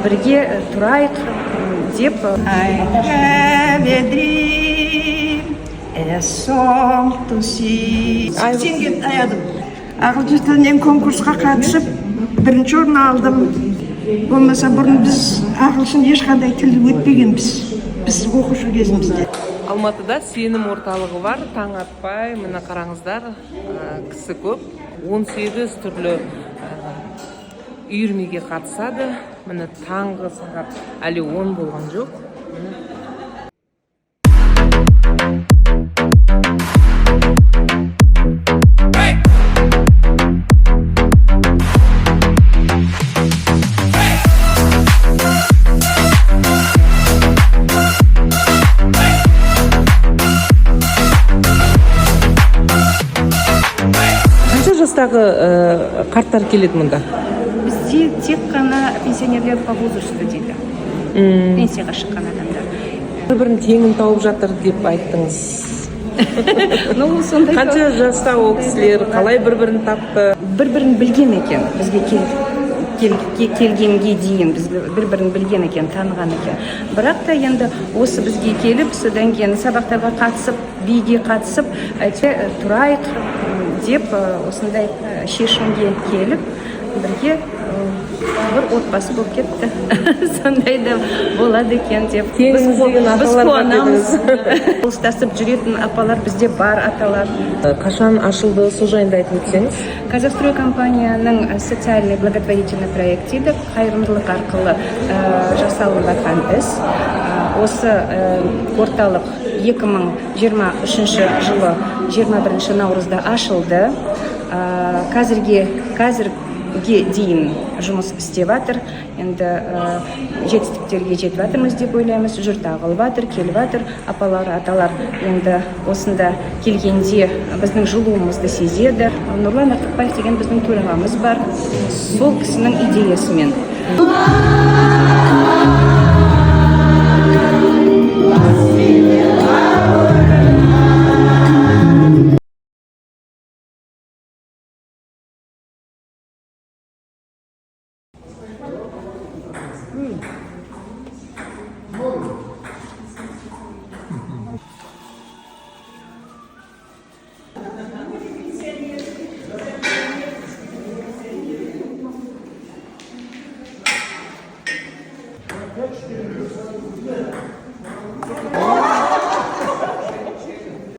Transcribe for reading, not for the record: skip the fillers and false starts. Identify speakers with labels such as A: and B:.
A: бірге тұрайық деп.
B: Сен аядым. Ағылшын тілінен конкурсқа қатысып, бірінші орын алдым. Болмаса бұрын біз ағылшын ешқандай тіл өтпегенбіз. Біз оқушы кезімізде.
C: Алматыда сенім орталығы бар, таң атпай, мына қараңыздар, кісі көп. 18 түрлі үйірмеге қатысады. Міне таңғы сағат әлі 10 болған жоқ. Жастағы қарттар келеді мұнда?
A: Бізде тек қана пенсионерлер по возрасту дейді. Пенсияға шыққан адамдар.
C: Бір-бірін теңін тауып жатыр деп айттыңыз. Қанша жаста ол кісілер, қалай бір-бірін тапты?
A: Бір-бірін білген екен, бізге келгенге дейін біз бір-бірін білген екен, таныған екен. Бірақ та енді осы бізге келіп, содан кейін сабақтарға қатысып, биге қатысып, тұрайық деп осындай шешімге келіп, бірге бір отбасы болып кетті. Сондай да болады екен деп. Біз қуанамыз. Ұстасып жүретін апалар бізде бар, аталар.
C: Қашан ашылды, сол жайында айтып өтсеңіз?
A: Казахстрой компанияның социальный благотворительный проекті еді, қайырымдылық арқылы жасалып жатқан іс. Осы орталық 2023 жылы 21 наурызда ашылды. Қазірге дейін жұмыс істеп жатыр. Енді жетістіктерге жетіп жатырмыз деп ойлаймыз. Жұрт ағылып жатыр, келіп жатыр. Апалар, аталар енді осында келгенде біздің жылуымызды сезеді. Нұрлан Артықбаев деген біздің төрағамыз бар. Сол кісінің идеясымен.